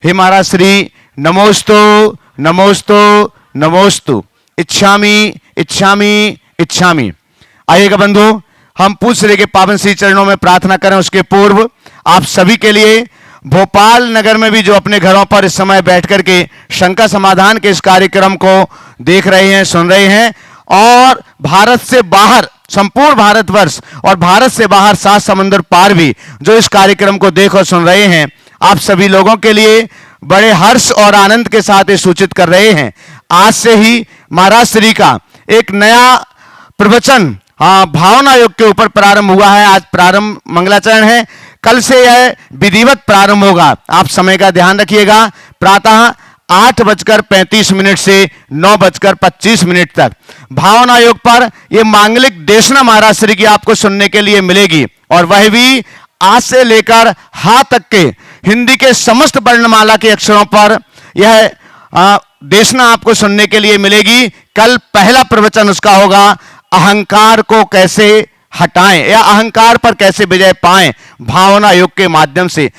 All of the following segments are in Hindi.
हे महाराज श्री नमोस्तु नमोस्तु नमोस्तु इच्छामि इच्छामि इच्छामि। आइएगा बंधु, हम पूज्य श्री के पावन श्री चरणों में प्रार्थना करें। उसके पूर्व आप सभी के लिए भोपाल नगर में भी जो अपने घरों पर इस समय बैठ करके शंका समाधान के इस कार्यक्रम को देख रहे हैं, सुन रहे हैं, और भारत से बाहर संपूर्ण भारतवर्ष और भारत से बाहर 7 समुद्र पार भी जो इस कार्यक्रम को देख और सुन रहे हैं, आप सभी लोगों के लिए बड़े हर्ष और आनंद के साथ ये सूचित कर रहे हैं, आज से ही महाराज श्री का एक नया प्रवचन भावना योग के ऊपर प्रारंभ हुआ है। आज प्रारंभ मंगलाचरण है, कल से यह विधिवत प्रारंभ होगा। आप समय का ध्यान रखिएगा। प्रातः 8:35 से 9:25 तक भावना योग पर यह मांगलिक देशना महाराज श्री की आपको सुनने के लिए मिलेगी, और वह भी आज से लेकर हा तक के हिंदी के समस्त वर्णमाला के अक्षरों पर यह देशना आपको सुनने के लिए मिलेगी। कल पहला प्रवचन उसका होगा, अहंकार को कैसे हटाएं या अहंकार पर कैसे विजय पाएं भावना योग के माध्यम से।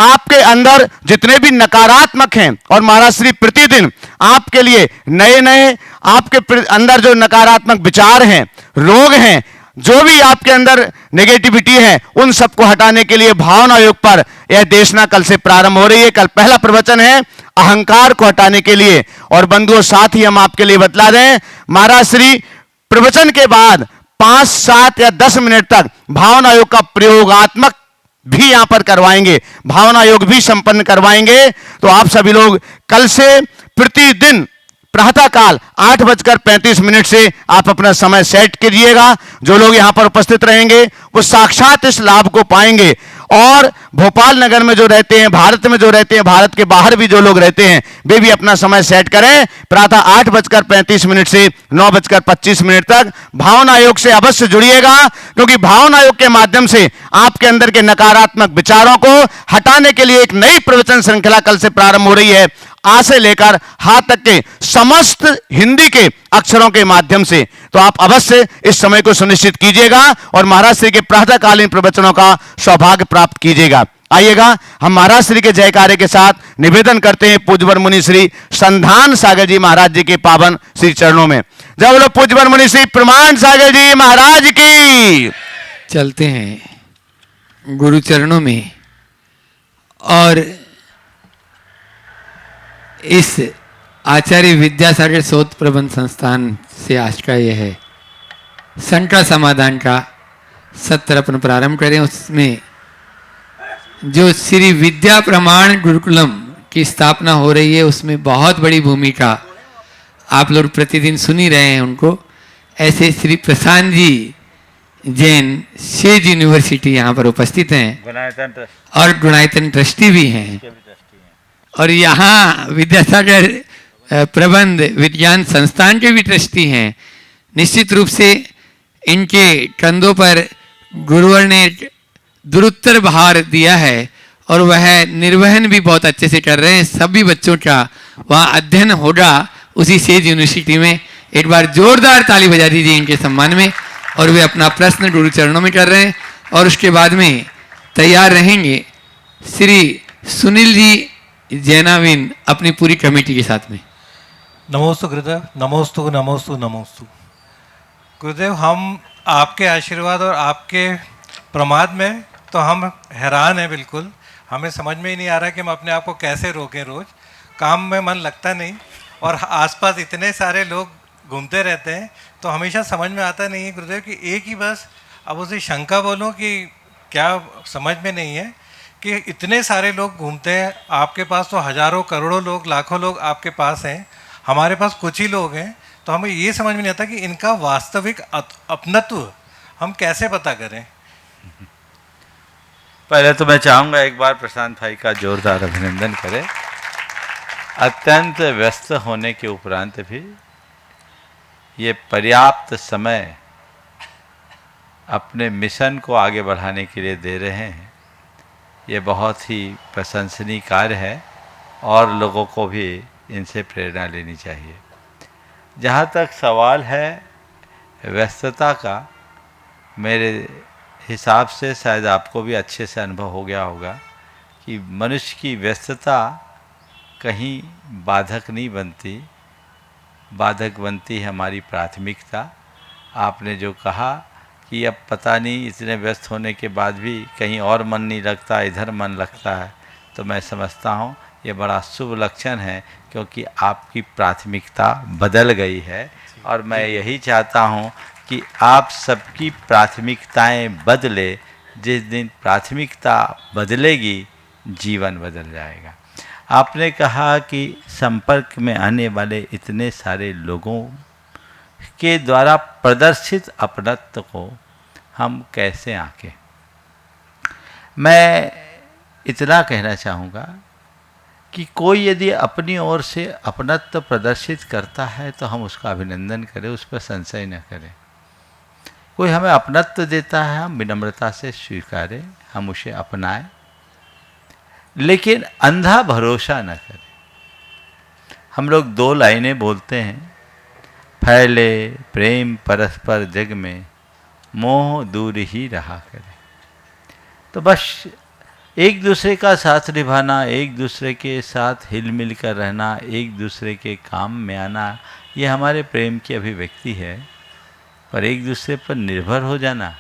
आपके अंदर जितने भी नकारात्मक हैं, और महाराज श्री प्रतिदिन आपके लिए नए नए आपके अंदर जो नकारात्मक विचार हैं, रोग हैं, जो भी आपके अंदर नेगेटिविटी है, उन सबको हटाने के लिए भावना योग पर यह देशना कल से प्रारंभ हो रही है। कल पहला प्रवचन है अहंकार को हटाने के लिए। और बंधुओं, साथ ही हम आपके लिए बतला दें, महाराज श्री प्रवचन के बाद 5, 7 या 10 मिनट तक भावना योग का प्रयोगात्मक भी यहां पर करवाएंगे, भावना योग भी संपन्न करवाएंगे। तो आप सभी लोग कल से प्रतिदिन प्रातः काल 8:35 से आप अपना समय सेट कीजिएगा। जो लोग यहां पर उपस्थित रहेंगे वो साक्षात इस लाभ को पाएंगे, और भोपाल नगर में जो रहते हैं, भारत में जो रहते हैं, भारत के बाहर भी जो लोग रहते हैं, वे भी अपना समय सेट करें। प्रातः 8:35 से 9:25 तक भावना योग से अवश्य जुड़िएगा, क्योंकि भावना योग के माध्यम से आपके अंदर के नकारात्मक विचारों को हटाने के लिए एक नई प्रवचन श्रृंखला कल से प्रारंभ हो रही है, आ से लेकर हा तक के समस्त हिंदी के अक्षरों के माध्यम से। तो आप अवश्य इस समय को सुनिश्चित कीजिएगा और महाराज श्री के प्रातःकालीन प्रवचनों का सौभाग्य प्राप्त कीजिएगा। आइएगा, हम महाराज श्री के जयकारे के साथ निवेदन करते हैं पूज्यवर मुनि श्री संधान सागर जी महाराज जी के पावन श्री चरणों में। जब बोलो पूज्यवर मुनि श्री प्रमाण सागर जी महाराज की। चलते हैं गुरु चरणों में, और इस आचार्य विद्यासागर शोध प्रबंध संस्थान से आज का यह है शंका समाधान का सत्र अपन प्रारंभ करें। उसमें जो श्री विद्या प्रमाण गुरुकुलम की स्थापना हो रही है, उसमें बहुत बड़ी भूमिका आप लोग प्रतिदिन सुन ही रहे हैं उनको। ऐसे श्री प्रशांत जी जैन सेज यूनिवर्सिटी यहाँ पर उपस्थित हैं, और गुणायतन ट्रस्टी भी हैं, और यहाँ विद्यासागर प्रबंध विज्ञान संस्थान के भी ट्रस्टी हैं। निश्चित रूप से इनके कंधों पर गुरुवर ने दुरुत्तर भार दिया है, और वह निर्वहन भी बहुत अच्छे से कर रहे हैं। सभी बच्चों का वहाँ अध्ययन होगा उसी सेज यूनिवर्सिटी में। एक बार जोरदार ताली बजा दीजिए इनके सम्मान में। और वे अपना प्रश्न गुरु चरणों में कर रहे हैं, और उसके बाद में तैयार रहेंगे श्री सुनील जी जैनाविन अपनी पूरी कमेटी के साथ में। नमोस्तु गुरुदेव, नमोस्तु नमोस्तु नमोस्तु। गुरुदेव, हम आपके आशीर्वाद और आपके प्रमाद में तो हम हैरान हैं बिल्कुल। हमें समझ में ही नहीं आ रहा कि हम अपने आप को कैसे रोकें। रोज़ काम में मन लगता नहीं, और आसपास इतने सारे लोग घूमते रहते हैं, तो हमेशा समझ में आता नहीं है गुरुदेव कि एक ही बस अब उसे शंका बोलूं कि क्या समझ में नहीं है कि इतने सारे लोग घूमते हैं। आपके पास तो हजारों करोड़ों लोग, लाखों लोग आपके पास हैं, हमारे पास कुछ ही लोग हैं। तो हमें ये समझ में नहीं आता कि इनका वास्तविक अपनत्व हम कैसे पता करें। पहले तो मैं चाहूँगा एक बार प्रशांत भाई का जोरदार अभिनंदन करें। अत्यंत व्यस्त होने के उपरांत भी ये पर्याप्त समय अपने मिशन को आगे बढ़ाने के लिए दे रहे हैं। ये बहुत ही प्रशंसनीय कार्य है, और लोगों को भी इनसे प्रेरणा लेनी चाहिए। जहाँ तक सवाल है व्यस्तता का, मेरे हिसाब से शायद आपको भी अच्छे से अनुभव हो गया होगा कि मनुष्य की व्यस्तता कहीं बाधक नहीं बनती, बाधक बनती है हमारी प्राथमिकता। आपने जो कहा कि अब पता नहीं इतने व्यस्त होने के बाद भी कहीं और मन नहीं लगता, इधर मन लगता है, तो मैं समझता हूँ ये बड़ा शुभ लक्षण है, क्योंकि आपकी प्राथमिकता बदल गई है। और मैं यही चाहता हूँ कि आप सबकी प्राथमिकताएं बदले। जिस दिन प्राथमिकता बदलेगी जीवन बदल जाएगा। आपने कहा कि संपर्क में आने वाले इतने सारे लोगों के द्वारा प्रदर्शित अपनत्व को हम कैसे आंकें। मैं इतना कहना चाहूँगा कि कोई यदि अपनी ओर से अपनत्व प्रदर्शित करता है तो हम उसका अभिनंदन करें, उस पर संशय न करें। कोई हमें अपनत्व देता है, हम विनम्रता से स्वीकारें, हम उसे अपनाएं, लेकिन अंधा भरोसा न करें। हम लोग 2 लाइनें बोलते हैं, फैले प्रेम परस्पर जग में, मोह दूर ही रहा करे। तो बस एक दूसरे का साथ निभाना, एक दूसरे के साथ हिल मिल कर रहना, एक दूसरे के काम में आना, ये हमारे प्रेम की अभिव्यक्ति है। पर एक दूसरे पर निर्भर हो जाना,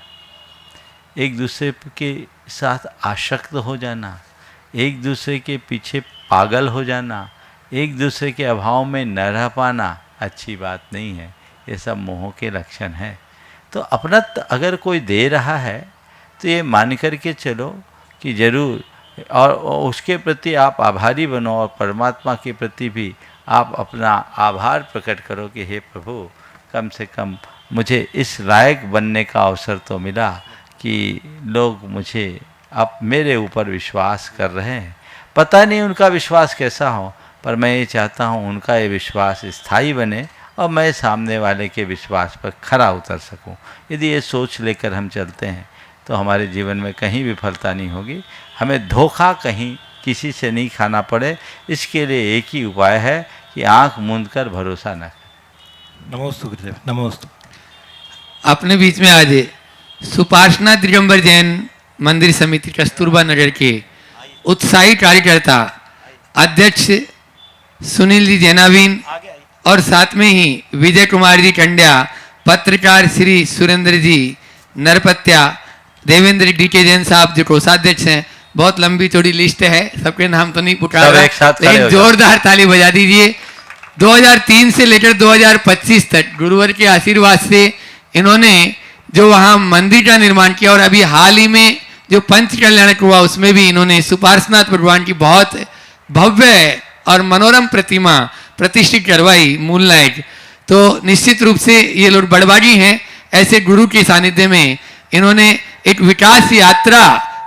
एक दूसरे के साथ आसक्त हो जाना, एक दूसरे के पीछे पागल हो जाना, एक दूसरे के अभाव में न रह पाना अच्छी बात नहीं है। ये सब मोह के लक्षण हैं। तो अपनत्व अगर कोई दे रहा है तो ये मान कर के चलो कि ज़रूर, और उसके प्रति आप आभारी बनो, और परमात्मा के प्रति भी आप अपना आभार प्रकट करो कि हे प्रभु, कम से कम मुझे इस लायक बनने का अवसर तो मिला कि लोग मुझे अब मेरे ऊपर विश्वास कर रहे हैं। पता नहीं उनका विश्वास कैसा हो, पर मैं ये चाहता हूँ उनका ये विश्वास स्थायी बने और मैं सामने वाले के विश्वास पर खरा उतर सकूँ। यदि ये सोच लेकर हम चलते हैं तो हमारे जीवन में कहीं विफलता नहीं होगी। हमें धोखा कहीं किसी से नहीं खाना पड़े, इसके लिए एक ही उपाय है कि आँख मूंद कर भरोसा न करें। नमोस्तु गुरुदेव, नमोस्तु। अपने बीच में आज सुपार्शना दिगंबर जैन मंदिर समिति कस्तूरबा नगर के उत्साही कार्यकर्ता अध्यक्ष सुनील जी जैनावीन और साथ में ही विजय कुमार जी कंड्या, पत्रकार श्री सुरेंद्र जी नरपत्या, देवेंद्र डी के जैन साहब जो कोषाध्यक्ष हैं। बहुत लंबी चौड़ी लिस्ट है, सबके नाम तो नहीं पुकार रहा, लेकिन जोरदार ताली बजा दीजिए। 2003 से लेकर 2025 तक गुरुवर के आशीर्वाद से इन्होंने जो वहाँ मंदिर का निर्माण किया, और अभी हाल ही में जो पंच कल्याणक हुआ उसमें भी इन्होंने सुपार्श्वनाथ भगवान की बहुत भव्य और मनोरम प्रतिमा प्रतिष्ठित करवाई, मूल नायक। तो निश्चित रूप से ये लोग बड़भागी हैं। ऐसे गुरु के सानिध्य में इन्होंने एक विकास यात्रा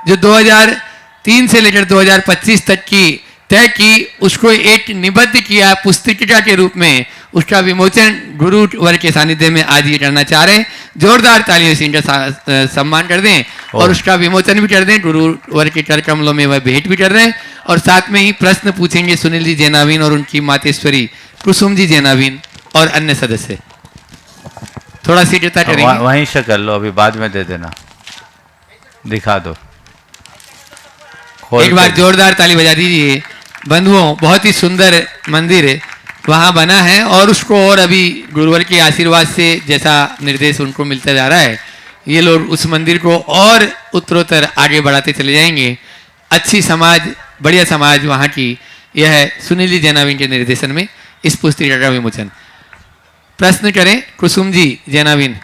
जो 2003 से लेकर 2025 तक की तय की, उसको एक निबद्ध किया पुस्तिका के रूप में। उसका विमोचन गुरु वर के सानिध्य में आज ये करना चाह रहे हैं। जोरदार तालियों से इनका सम्मान कर दें और उसका विमोचन भी कर दें। गुरु वर के कर कमलों में वह भेंट भी कर रहे हैं, और साथ में ही प्रश्न पूछेंगे सुनील जी जैनावीन और उनकी मातेश्वरी कुसुम जी जैनावीन और अन्य सदस्य। थोड़ा शीघ्रता करेंगे। वहीं से कर लो, अभी बाद में दे देना, दिखा दो। एक बार जोरदार ताली बजा दीजिए बंधुओं। बहुत ही सुंदर मंदिर वहाँ बना है, और उसको और अभी गुरुवर के आशीर्वाद से जैसा निर्देश उनको मिलता जा रहा है, ये लोग उस मंदिर को और उत्तरोत्तर आगे बढ़ाते चले जाएंगे। अच्छी समाज, बढ़िया समाज वहाँ की। यह है सुनील जी जैनावीन के निर्देशन में इस पुस्तिका का विमोचन। प्रश्न करें कुसुम जी जैनावीन,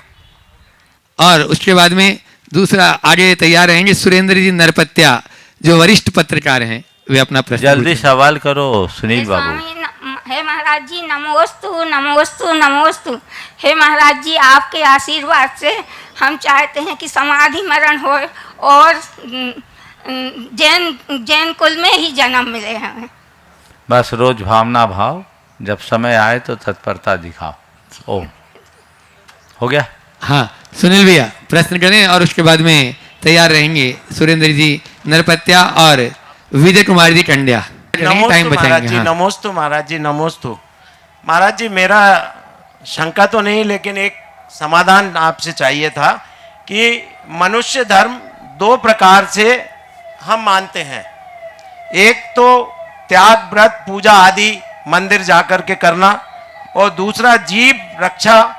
और उसके बाद में दूसरा आगे तैयार रहेंगे सुरेंद्र जी नरपत्या जो वरिष्ठ पत्रकार हैं, वे अपना प्रश्न जल्दी सवाल करो सुनील बाबू। हे महाराज जी नमोस्तु नमोस्तु नमोस्तु। हे महाराज जी, आपके आशीर्वाद से हम चाहते हैं कि समाधि मरण हो और जैन कुल में ही जन्म मिले हमें। बस रोज भावना भाव, जब समय आए तो तत्परता दिखाओ। ओ हो गया। हाँ सुनील भैया प्रश्न करें, और उसके बाद में तैयार रहेंगे सुरेंद्र जी नरपत्या और विजय कुमार जी कंड्या। नमोस्तु महाराज जी, नमोस्तु महाराज जी, नमोस्तु महाराज जी। मेरा शंका तो नहीं, लेकिन एक समाधान आपसे चाहिए था कि मनुष्य धर्म 2 प्रकार से हम मानते हैं। एक तो त्याग, व्रत, पूजा आदि मंदिर जाकर के करना, और दूसरा जीव रक्षा,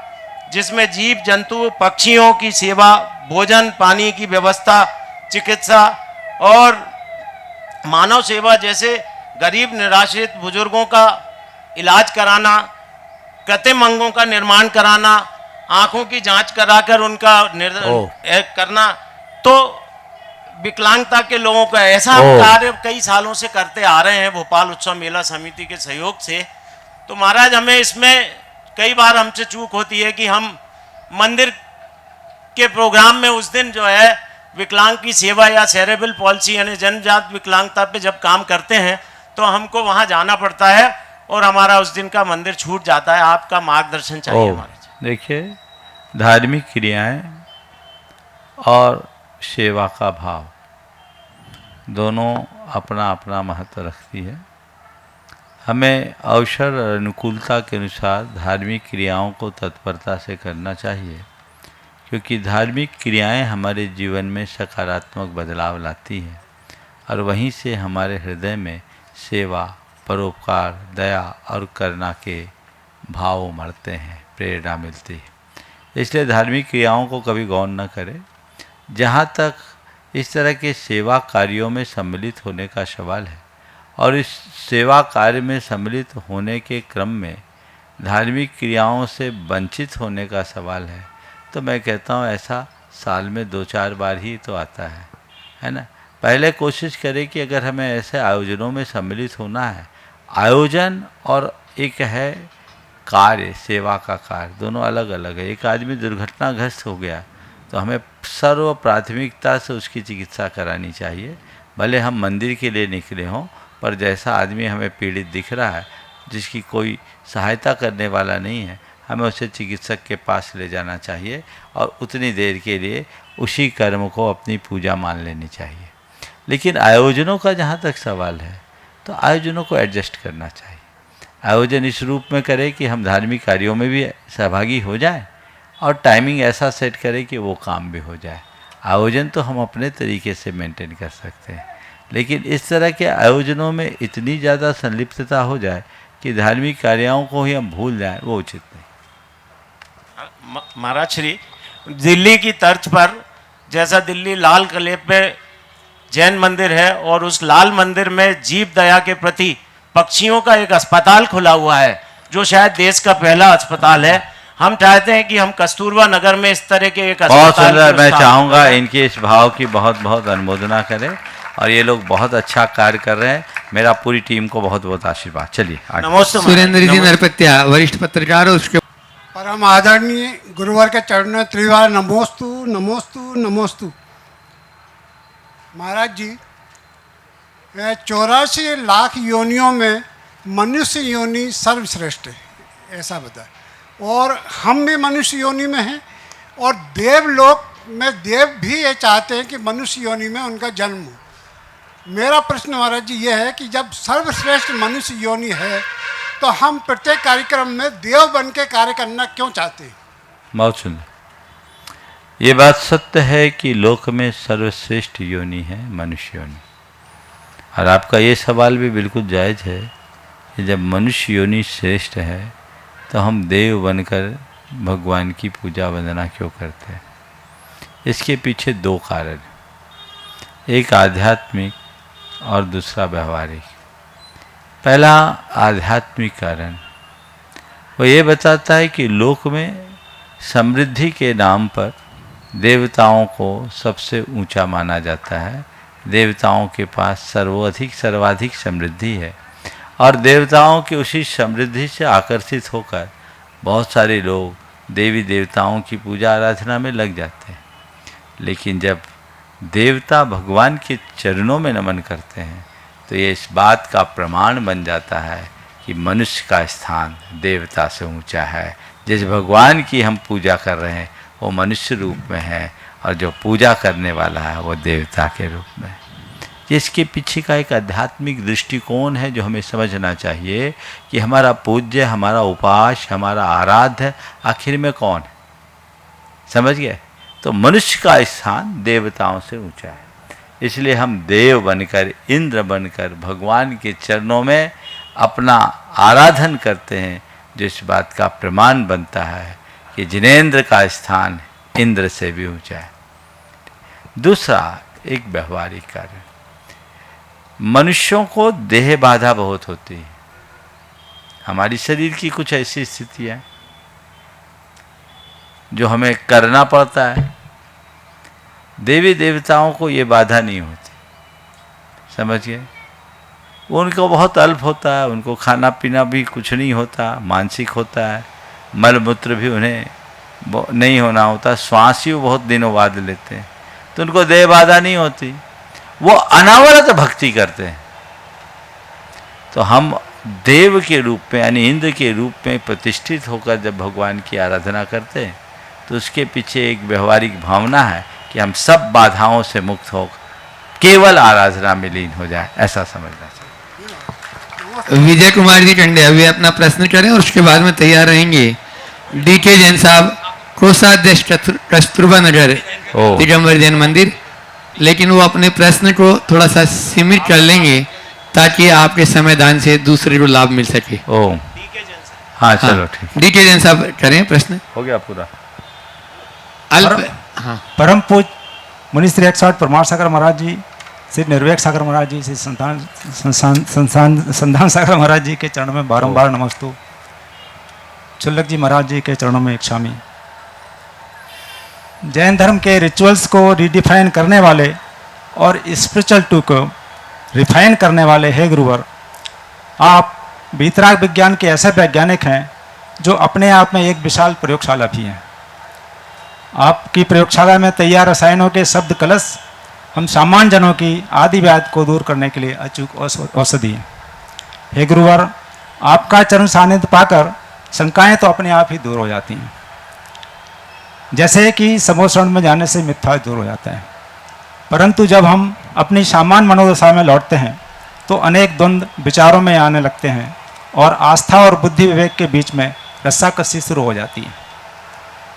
जिसमें जीव जंतु पक्षियों की सेवा, भोजन पानी की व्यवस्था, चिकित्सा और मानव सेवा, जैसे गरीब निराश्रित बुजुर्गों का इलाज कराना, कृत्रिम अंगों का निर्माण कराना, आंखों की जांच कराकर उनका करना। तो विकलांगता के लोगों का ऐसा कार्य कई सालों से करते आ रहे हैं भोपाल उत्सव मेला समिति के सहयोग से। तो महाराज हमें इसमें कई बार हमसे चूक होती है कि हम मंदिर के प्रोग्राम में उस दिन जो है विकलांग की सेवा या सेरेब्रल पॉलिसी यानी जन्मजात विकलांगता पे जब काम करते हैं तो हमको वहाँ जाना पड़ता है और हमारा उस दिन का मंदिर छूट जाता है। आपका मार्गदर्शन चाहिए महाराज। देखिए, धार्मिक क्रियाएं और सेवा का भाव दोनों अपना अपना महत्व रखती है। हमें अवसर और अनुकूलता के अनुसार धार्मिक क्रियाओं को तत्परता से करना चाहिए, क्योंकि धार्मिक क्रियाएं हमारे जीवन में सकारात्मक बदलाव लाती हैं और वहीं से हमारे हृदय में सेवा, परोपकार, दया और करुणा के भाव उमड़ते हैं, प्रेरणा मिलती है। इसलिए धार्मिक क्रियाओं को कभी गौर न करें। जहाँ तक इस तरह के सेवा कार्यों में सम्मिलित होने का सवाल है और इस सेवा कार्य में सम्मिलित होने के क्रम में धार्मिक क्रियाओं से वंचित होने का सवाल है, तो मैं कहता हूँ ऐसा साल में 2-4 बार ही तो आता है ना। पहले कोशिश करें कि अगर हमें ऐसे आयोजनों में सम्मिलित होना है, आयोजन और एक है कार्य, सेवा का कार्य, दोनों अलग अलग है। एक आदमी दुर्घटनाग्रस्त हो गया तो हमें सर्व प्राथमिकता से उसकी चिकित्सा करानी चाहिए, भले हम मंदिर के लिए निकले हों, पर जैसा आदमी हमें पीड़ित दिख रहा है, जिसकी कोई सहायता करने वाला नहीं है, हमें उसे चिकित्सक के पास ले जाना चाहिए और उतनी देर के लिए उसी कर्म को अपनी पूजा मान लेनी चाहिए। लेकिन आयोजनों का जहाँ तक सवाल है तो आयोजनों को एडजस्ट करना चाहिए। आयोजन इस रूप में करें कि हम धार्मिक कार्यों में भी सहभागी हो जाएं और टाइमिंग ऐसा सेट करें कि वो काम भी हो जाए। आयोजन तो हम अपने तरीके से मेंटेन कर सकते हैं, लेकिन इस तरह के आयोजनों में इतनी ज़्यादा संलिप्तता हो जाए कि धार्मिक कार्यों को ही हम भूल जाएं, वो उचित नहीं। महाराज श्री, दिल्ली की तर्ज पर जैसा दिल्ली लाल किले पे जैन मंदिर है और उस लाल मंदिर में जीव दया के प्रति पक्षियों का एक अस्पताल खुला हुआ है, जो शायद देश का पहला अस्पताल है। हम चाहते हैं कि हम कस्तूरबा नगर में इस तरह के एक बहुत सुंदर। मैं चाहूँगा इनके इस भाव की बहुत बहुत अनुमोदना करें और ये लोग बहुत अच्छा कार्य कर रहे हैं। मेरा पूरी टीम को बहुत बहुत आशीर्वाद। चलिए नमस्ते। सुरेंद्र जी नरपत्या, वरिष्ठ पत्रकार, उसके परम आदरणीय गुरुवर के चरणों में त्रिवार नमोस्तु नमोस्तु नमोस्तु। महाराज जी, 84 लाख योनियों में मनुष्य योनि सर्वश्रेष्ठ है, ऐसा बताए, और हम भी मनुष्य योनि में हैं और देवलोक में देव भी ये चाहते हैं कि मनुष्य योनि में उनका जन्म हो। मेरा प्रश्न महाराज जी ये है कि जब सर्वश्रेष्ठ मनुष्य योनि है तो हम प्रत्येक कार्यक्रम में देव बन के कार्य करना क्यों चाहते हैं? बहुत सुंदर। ये बात सत्य है कि लोक में सर्वश्रेष्ठ योनि है मनुष्य योनि, और आपका ये सवाल भी बिल्कुल जायज़ है कि जब मनुष्य योनि श्रेष्ठ है तो हम देव बनकर भगवान की पूजा वंदना क्यों करते हैं? इसके पीछे 2 कारण, एक आध्यात्मिक और दूसरा व्यवहारिक। पहला आध्यात्मिक कारण वो ये बताता है कि लोक में समृद्धि के नाम पर देवताओं को सबसे ऊंचा माना जाता है। देवताओं के पास सर्वाधिक समृद्धि है और देवताओं की उसी समृद्धि से आकर्षित होकर बहुत सारे लोग देवी देवताओं की पूजा आराधना में लग जाते हैं। लेकिन जब देवता भगवान के चरणों में नमन करते हैं तो ये इस बात का प्रमाण बन जाता है कि मनुष्य का स्थान देवता से ऊंचा है। जिस भगवान की हम पूजा कर रहे हैं वो मनुष्य रूप में है और जो पूजा करने वाला है वो देवता के रूप में। इसके पीछे का एक आध्यात्मिक दृष्टिकोण है जो हमें समझना चाहिए कि हमारा पूज्य, हमारा उपास, हमारा आराध्य आखिर में कौन है। समझ गए? तो मनुष्य का स्थान देवताओं से ऊंचा है। इसलिए हम देव बनकर, इंद्र बनकर भगवान के चरणों में अपना आराधन करते हैं, जो इस बात का प्रमाण बनता है कि जिनेंद्र का स्थान इंद्र से भी ऊंचा है। दूसरा एक व्यवहारिक कार्य, मनुष्यों को देह बाधा बहुत होती है। हमारी शरीर की कुछ ऐसी स्थितियां जो हमें करना पड़ता है। देवी देवताओं को ये बाधा नहीं होती, समझ गए? उनको बहुत अल्प होता है, उनको खाना पीना भी कुछ नहीं होता, मानसिक होता है, मल मूत्र भी उन्हें नहीं होना होता, श्वास ही वो बहुत दिनों बाद लेते हैं, तो उनको देह बाधा नहीं होती, वो अनावरत भक्ति करते हैं। तो हम देव के रूप में यानी इंद्र के रूप में प्रतिष्ठित होकर जब भगवान की आराधना करते हैं तो उसके पीछे एक व्यवहारिक भावना है कि हम सब बाधाओं से मुक्त हो केवल आराधना में लीन हो जाए, ऐसा समझना चाहिए। विजय कुमार जी टंडे अभी अपना प्रश्न करें और उसके बाद में तैयार रहेंगे डीके जैन साहब, कोषाध्यक्ष कस्तूरबा नगर दिगंबर जैन मंदिर, लेकिन वो अपने प्रश्न को थोड़ा सा सीमित कर लेंगे ताकि आपके संविधान से दूसरे को लाभ मिल सके। ओ हाँ चलो ठीक। डीके जैन साहब करें प्रश्न। हो गया पूरा। परम पूज मुनि श्री 108 परमार सागर महाराज जी, श्री निर्वेक सागर महाराज जी, श्री संधान सागर महाराज जी के चरणों में बारंबार नमस्तु। चुल्लक जी महाराज जी के चरणों में इच्छामी। जैन धर्म के रिचुअल्स को रिडिफाइन करने वाले और स्पिरिचुअल टू को रिफाइन करने वाले हे गुरुवर, आप वीतराग विज्ञान के ऐसे वैज्ञानिक हैं जो अपने आप में एक विशाल प्रयोगशाला भी हैं। आपकी प्रयोगशाला में तैयार रसायनों के शब्द कलश हम सामान्य जनों की आदि व्याध को दूर करने के लिए अचूक औषधि हैं। हे गुरुवर, आपका चरण सानिध्य पाकर शंकाएं तो अपने आप ही दूर हो जाती हैं, जैसे कि समोसरण में जाने से मिथ्या दूर हो जाता है। परंतु जब हम अपनी सामान्य मनोदशा में लौटते हैं तो अनेक द्वंद्व विचारों में आने लगते हैं और आस्था और बुद्धि विवेक के बीच में रस्साकसी शुरू हो जाती है।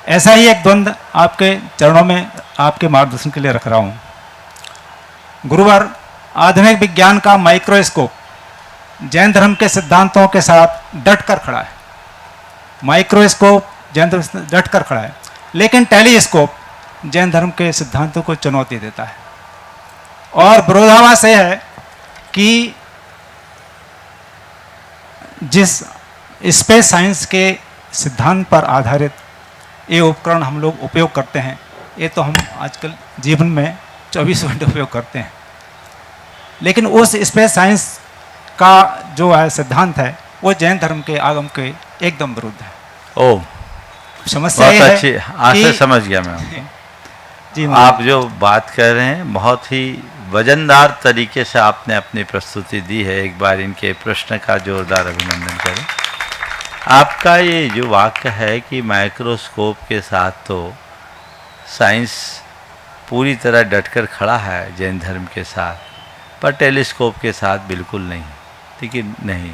ऐसा ही एक द्वंद्व आपके चरणों में आपके मार्गदर्शन के लिए रख रहा हूँ। गुरुवर, आधुनिक विज्ञान का माइक्रोस्कोप जैन धर्म के सिद्धांतों के साथ डट कर खड़ा है। माइक्रोस्कोप जैन धर्म से डट कर खड़ा है, लेकिन टेलीस्कोप जैन धर्म के सिद्धांतों को चुनौती देता है। और विरोधाभास यह है कि जिस स्पेस साइंस के सिद्धांत पर आधारित ये उपकरण हम लोग उपयोग करते हैं, ये तो हम आजकल जीवन में 24 घंटे उपयोग करते हैं, लेकिन उस स्पेस साइंस का जो है सिद्धांत है वो जैन धर्म के आगम के एकदम विरुद्ध है। ओ समस्या बहुत ये है अच्छी, आज से समझ गया मैं। जी आप जो बात कर रहे हैं बहुत ही वजनदार तरीके से आपने अपनी प्रस्तुति दी है। एक बार इनके प्रश्न का जोरदार अभिनंदन करें। आपका ये जो वाक्य है कि माइक्रोस्कोप के साथ तो साइंस पूरी तरह डटकर खड़ा है जैन धर्म के साथ, पर टेलीस्कोप के साथ बिल्कुल नहीं। लेकिन नहीं,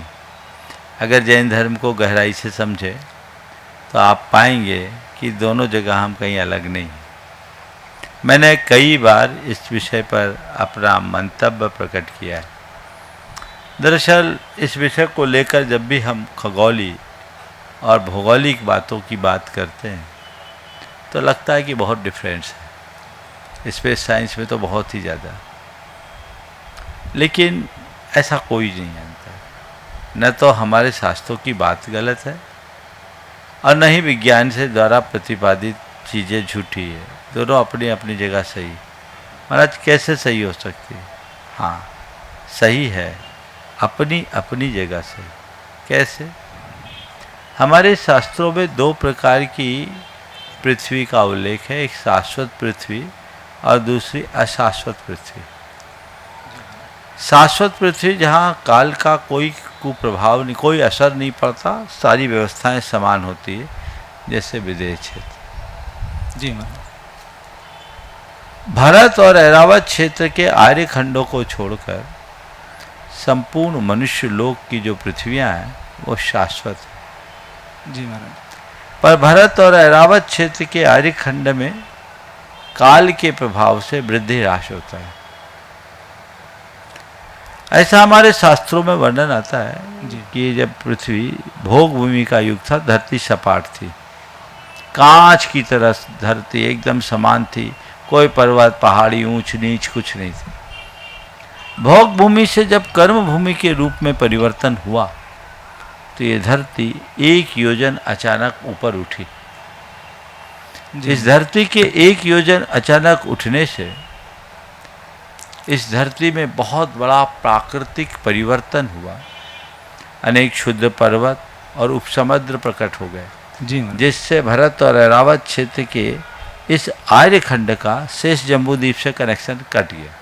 अगर जैन धर्म को गहराई से समझे तो आप पाएंगे कि दोनों जगह हम कहीं अलग नहीं। मैंने कई बार इस विषय पर अपना मंतव्य प्रकट किया है। दरअसल इस विषय को लेकर जब भी हम खगोली और भौगोलिक बातों की बात करते हैं तो लगता है कि बहुत डिफरेंस है। स्पेस साइंस में तो बहुत ही ज़्यादा, लेकिन ऐसा कोई नहीं जानता। न तो हमारे शास्त्रों की बात गलत है और न ही विज्ञान से द्वारा प्रतिपादित चीज़ें झूठी है। दोनों अपनी अपनी जगह सही। महाराज कैसे सही हो सकती है? हाँ सही है, अपनी अपनी जगह सही। कैसे? हमारे शास्त्रों में दो प्रकार की पृथ्वी का उल्लेख है, एक शाश्वत पृथ्वी और दूसरी अशाश्वत पृथ्वी। शाश्वत पृथ्वी जहाँ काल का कोई कुप्रभाव नहीं, कोई असर नहीं पड़ता, सारी व्यवस्थाएं समान होती है, जैसे विदेश क्षेत्र। जी महाराज। भारत और ऐरावत क्षेत्र के आर्य खंडों को छोड़कर संपूर्ण मनुष्य लोक की जो पृथ्वियां हैं वो शाश्वत है। जी महाराज। पर भारत और ऐरावत क्षेत्र के आर्य खंड में काल के प्रभाव से वृद्धि ह्रास होता है। ऐसा हमारे शास्त्रों में वर्णन आता है कि जब पृथ्वी भोग भूमि का युग था, धरती सपाट थी, कांच की तरह धरती एकदम समान थी, कोई पर्वत पहाड़ी ऊंच नीच कुछ नहीं थी। भोग भूमि से जब कर्म भूमि के रूप में परिवर्तन हुआ तो ये धरती 1 योजन अचानक ऊपर उठी। इस धरती के 1 योजन अचानक उठने से इस धरती में बहुत बड़ा प्राकृतिक परिवर्तन हुआ। अनेक शुद्ध पर्वत और उपसमुद्र प्रकट हो गए, जिससे भरत और ऐरावत क्षेत्र के इस आर्यखंड का शेष जम्बूद्वीप से कनेक्शन कट गया।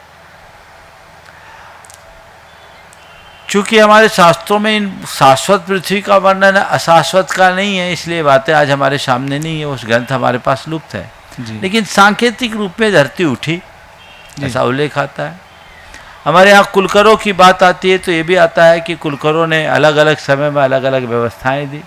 चूंकि हमारे शास्त्रों में इन शाश्वत पृथ्वी का वर्णन अशाश्वत का नहीं है, इसलिए बातें आज हमारे सामने नहीं है, उस ग्रंथ हमारे पास लुप्त है। लेकिन सांकेतिक रूप में धरती उठी, ऐसा उल्लेख आता है। हमारे यहाँ कुलकरों की बात आती है तो ये भी आता है कि कुलकरों ने अलग अलग समय में अलग अलग व्यवस्थाएं दी।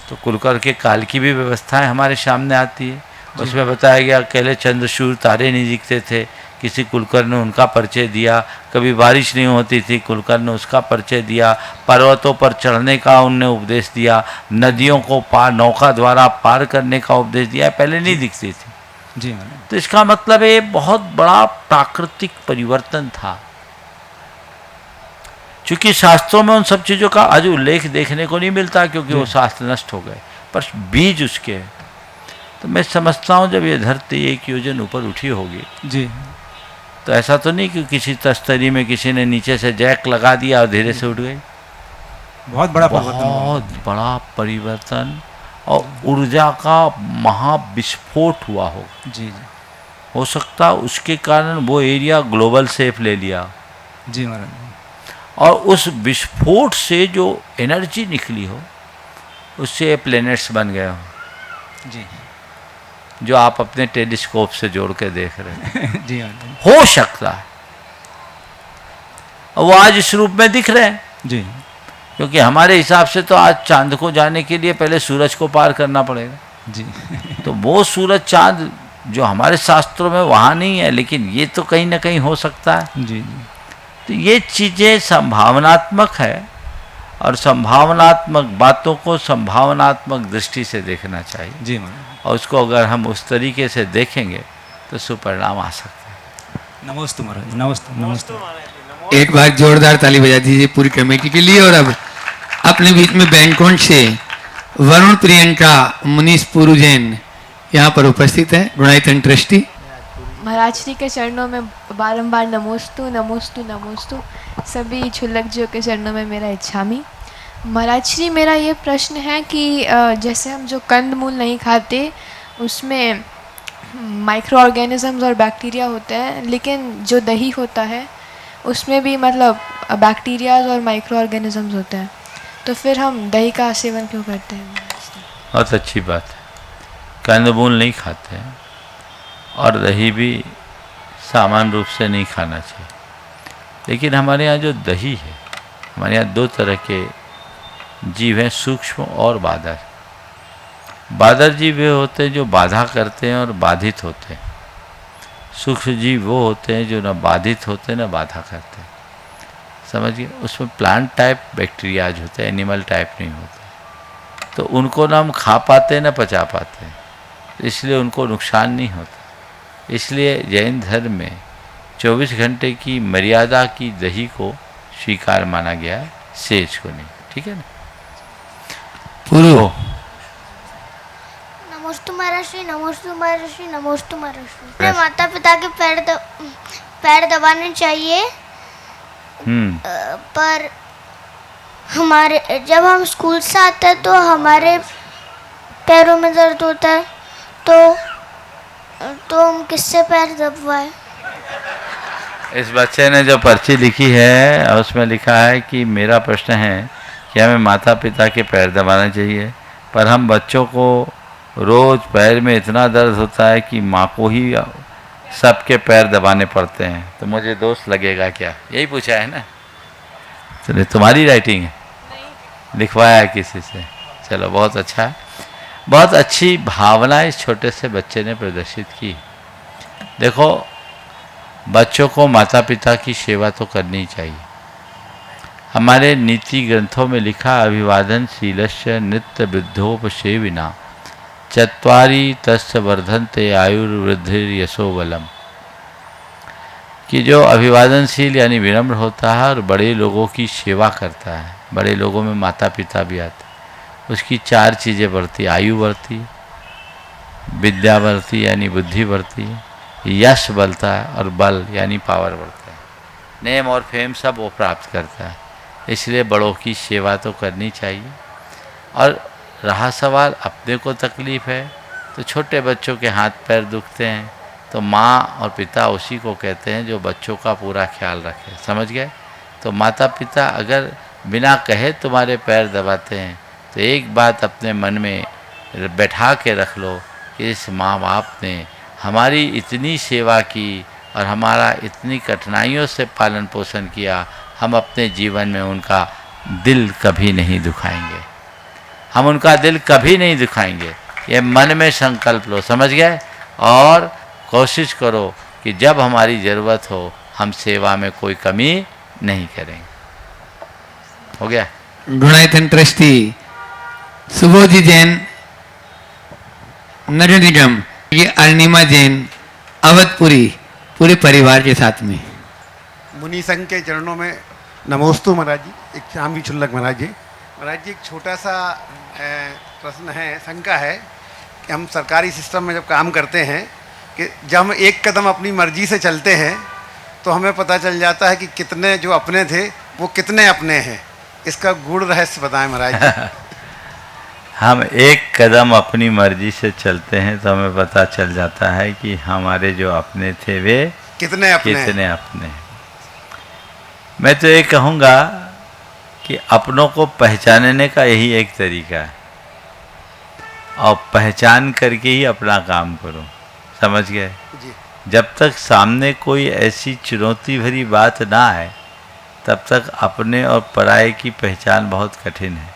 तो कुलकर के काल की भी व्यवस्थाएं हमारे सामने आती है। उसमें बताया गया अकेले चंद्रशूर तारे नहीं दिखते थे, किसी कुलकर ने उनका परिचय दिया। कभी बारिश नहीं होती थी, कुलकर ने उसका परिचय दिया। पर्वतों पर चढ़ने का उनने उपदेश दिया, नदियों को पार नौका द्वारा पार करने का उपदेश दिया, पहले नहीं दिखती थी। जी तो इसका मतलब ये बहुत बड़ा प्राकृतिक परिवर्तन था। चूंकि शास्त्रों में उन सब चीज़ों का आज उल्लेख देखने को नहीं मिलता, क्योंकि वो शास्त्र नष्ट हो गए, पर बीज उसके। तो मैं समझता हूँ जब ये धरती 1 योजन ऊपर उठी होगी जी, तो ऐसा तो नहीं कि किसी तस्तरी में किसी ने नीचे से जैक लगा दिया और धीरे से उठ गई। बहुत बड़ा परिवर्तन, बहुत बड़ा परिवर्तन और ऊर्जा का महाविस्फोट हुआ हो। जी हो सकता उसके कारण वो एरिया ग्लोबल शेप ले लिया। जी महाराज। और उस विस्फोट से जो एनर्जी निकली हो उससे प्लैनेट्स बन गए हो, जी जो आप अपने टेलीस्कोप से जोड़ के देख रहे हैं। जी महाराज। हो सकता है वो आज इस रूप में दिख रहे हैं, जी, क्योंकि हमारे हिसाब से तो आज चांद को जाने के लिए पहले सूरज को पार करना पड़ेगा। जी तो वो सूरज चांद जो हमारे शास्त्रों में वहाँ नहीं है, लेकिन ये तो कहीं ना कहीं हो सकता है। जी तो ये चीज़ें संभावनात्मक है, और संभावनात्मक बातों को संभावनात्मक दृष्टि से देखना चाहिए। जी महाराज। और उसको अगर हम उस तरीके से देखेंगे तो सुपरिणाम आ सकते हैं। नमस्ते महाराज। नमस्ते नमस्ते। एक बार जोरदार ताली बजा दीजिए पूरी कमेटी के लिए। और अब अपने बीच में बैंकुंठ से वरुण प्रियंका मुनीष पुरु जैन यहाँ पर उपस्थित है, गुणायतन ट्रस्टी। महाराज श्री के चरणों में बारंबार नमोस्तु नमोस्तु नमोस्तु। सभी क्षुल्लक जियों के चरणों में मेरा इच्छामी। महाराज श्री, मेरा ये प्रश्न है कि जैसे हम जो कंदमूल नहीं खाते उसमें माइक्रो ऑर्गेनिजम्स और बैक्टीरिया होते हैं, लेकिन जो दही होता है उसमें भी मतलब बैक्टीरियाज और माइक्रो ऑर्गेनिजम्स होते हैं, तो फिर हम दही का सेवन क्यों करते हैं? बहुत अच्छी बात है। कंदमूल नहीं खाते हैं और दही भी सामान्य रूप से नहीं खाना चाहिए। लेकिन हमारे यहाँ जो दही है, हमारे यहाँ 2 तरह के जीव हैं, सूक्ष्म और बादर। बादर जीव वे होते हैं जो बाधा करते हैं और बाधित होते हैं। सूक्ष्म जीव वो होते हैं जो न बाधित होते हैं न बाधा करते हैं। समझिए, उसमें प्लांट टाइप बैक्टीरियाज होते हैं, एनिमल टाइप नहीं होते। तो उनको ना हम खा पाते हैं न पचा पाते हैं, इसलिए उनको नुकसान नहीं होता। इसलिए जैन धर्म में 24 घंटे की मर्यादा की दही को स्वीकार माना गया है, सेज को नहीं। ठीक है ना? पूर्व नमोस्तु महाराष्ट्री, नमोस्तु महाराष्ट्री, नमोस्तु महाराष्ट्री। अपने माता पिता के पैर दबाने चाहिए। पर हमारे जब हम स्कूल से आते हैं तो हमारे पैरों में दर्द होता है, तो हम किससे पैर दबवाएं? इस बच्चे ने जो पर्ची लिखी है उसमें लिखा है कि मेरा प्रश्न है कि हमें माता पिता के पैर दबाना चाहिए, पर हम बच्चों को रोज़ पैर में इतना दर्द होता है कि माँ को ही सबके पैर दबाने पड़ते हैं, तो मुझे दोष लगेगा क्या? यही पूछा है ना? चलिए, तुम्हारी राइटिंग है, लिखवाया है किसी से। चलो, बहुत अच्छा है। बहुत अच्छी भावना इस छोटे से बच्चे ने प्रदर्शित की। देखो, बच्चों को माता पिता की सेवा तो करनी चाहिए। हमारे नीति ग्रंथों में लिखा अभिवादन शीलस्य नित्य वृद्धोपसेविना चत्वारि तस्य वर्धन्ते आयुर्वृद्धि यशो बलम, कि जो अभिवादनशील यानी विनम्र होता है और बड़े लोगों की सेवा करता है, बड़े लोगों में माता पिता भी आते हैं, उसकी 4 चीज़ें बढ़ती, आयु बढ़ती, विद्या बढ़ती यानी बुद्धि बढ़ती है, यश बढ़ता है और बल यानी पावर बढ़ता है, नेम और फेम सब वो प्राप्त करता है। इसलिए बड़ों की सेवा तो करनी चाहिए। और रहा सवाल अपने को तकलीफ़ है तो छोटे बच्चों के हाथ पैर दुखते हैं तो माँ और पिता उसी को कहते हैं जो बच्चों का पूरा ख्याल रखे, समझ गए। तो माता पिता अगर बिना कहे तुम्हारे पैर दबाते हैं तो एक बात अपने मन में बैठा के रख लो कि इस माँ बाप ने हमारी इतनी सेवा की और हमारा इतनी कठिनाइयों से पालन पोषण किया, हम अपने जीवन में उनका दिल कभी नहीं दुखाएंगे, हम उनका दिल कभी नहीं दुखाएंगे। ये मन में संकल्प लो, समझ गए। और कोशिश करो कि जब हमारी ज़रूरत हो हम सेवा में कोई कमी नहीं करेंगे। हो गया। गुणायतन ट्रस्टी सुबोधि जैन, नगर निगम, ये अरुणिमा जैन, अवधपुरी, पूरे परिवार के साथ में। मुनि संघ के चरणों में नमोस्तु महाराज जी। एक श्यामी छुल्लक महाराज जी। महाराज जी, एक छोटा सा प्रश्न है, शंका है कि हम सरकारी सिस्टम में जब काम करते हैं कि जब हम एक कदम अपनी मर्जी से चलते हैं तो हमें पता चल जाता है कि कितने जो अपने थे वो कितने अपने हैं। इसका गूढ़ रहस्य बताएं महाराज जी। हम एक कदम अपनी मर्जी से चलते हैं तो हमें पता चल जाता है कि हमारे जो अपने थे वे कितने अपने हैं। मैं तो ये कहूँगा कि अपनों को पहचानने का यही एक तरीका है और पहचान करके ही अपना काम करो, समझ गए। जब तक सामने कोई ऐसी चुनौती भरी बात ना आए तब तक अपने और पराये की पहचान बहुत कठिन है।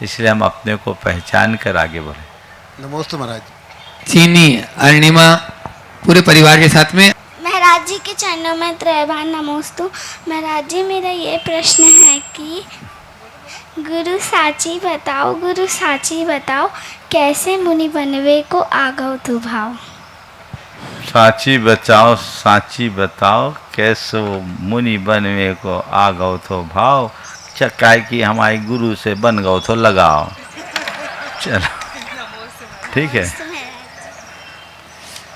इसलिए हम अपने को पहचान कर आगे बढ़े। नमोस्तु महाराज। चीनी अरुणिमा पूरे परिवार के साथ में। महाराज जी के चरणों में त्रैभान नमोस्तु। महाराज जी, मेरा ये प्रश्न है कि गुरु साची बताओ कैसे मुनि बनवे को आगव तु भाव। साची बताओ कैसो मुनि बनवे को आगव तो भाव, चक्का कि हमारे गुरु से बन गओ तो लगाओ। चलो ठीक है।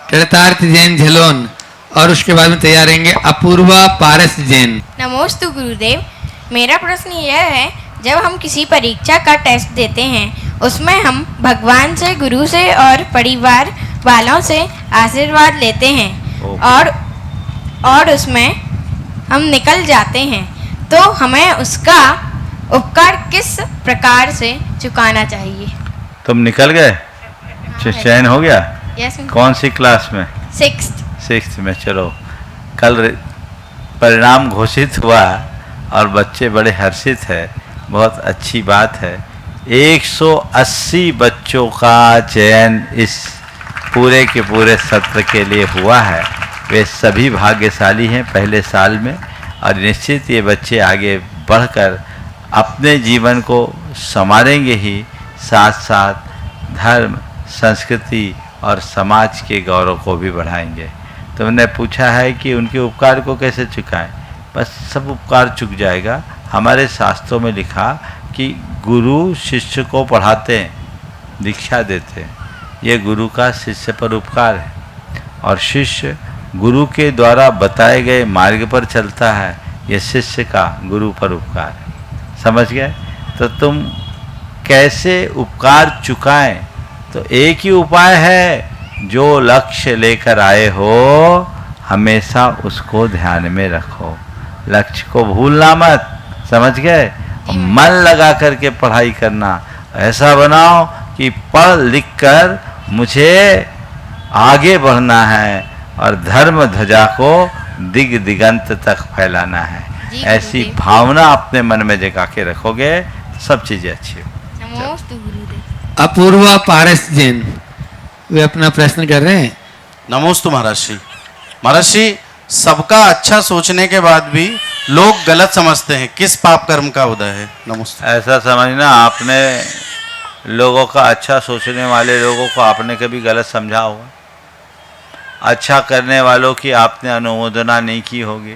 कृतार्थ जैन झलोन, और उसके बाद में तैयार रहेंगे अपूर्वा पारस जैन। नमोस्तु गुरुदेव। मेरा प्रश्न यह है, जब हम किसी परीक्षा का टेस्ट देते हैं उसमें हम भगवान से, गुरु से और परिवार वालों से आशीर्वाद लेते हैं और उसमें हम निकल जाते हैं, तो हमें उसका उपकार किस प्रकार से चुकाना चाहिए। तुम निकल गए, चयन हो गया। यस। कौन सी क्लास में? 6th में। चलो, कल परिणाम घोषित हुआ और बच्चे बड़े हर्षित है, बहुत अच्छी बात है। 180 बच्चों का चयन इस पूरे के पूरे सत्र के लिए हुआ है। वे सभी भाग्यशाली हैं पहले साल में, और निश्चित ये बच्चे आगे बढ़कर अपने जीवन को संवारेंगे ही, साथ साथ धर्म, संस्कृति और समाज के गौरव को भी बढ़ाएंगे। तो उन्होंने पूछा है कि उनके उपकार को कैसे चुकाएं। बस सब उपकार चुक जाएगा। हमारे शास्त्रों में लिखा कि गुरु शिष्य को पढ़ाते हैं, दीक्षा देते हैं, ये गुरु का शिष्य पर उपकार है। और शिष्य गुरु के द्वारा बताए गए मार्ग पर चलता है, यह शिष्य का गुरु पर उपकार है। समझ गए। तो तुम कैसे उपकार चुकाएं, तो एक ही उपाय है, जो लक्ष्य लेकर आए हो हमेशा उसको ध्यान में रखो, लक्ष्य को भूलना मत। समझ गए। मन लगा करके पढ़ाई करना, ऐसा बनाओ कि पढ़ लिख कर मुझे आगे बढ़ना है और धर्म ध्वजा को दिग दिगंत तक फैलाना है। ऐसी भावना अपने मन में जगा के रखोगे, सब चीजें अच्छी हो। अपूर्वा पारस जैन, वे अपना प्रश्न कर रहे हैं। नमोस्तु महाराज श्री। महाराज श्री, सबका अच्छा सोचने के बाद भी लोग गलत समझते हैं, किस पाप कर्म का उदय है? नमस्ते। ऐसा समझना, आपने लोगों का अच्छा सोचने वाले लोगों को आपने कभी गलत समझा होगा, अच्छा करने वालों की आपने अनुमोदना नहीं की होगी,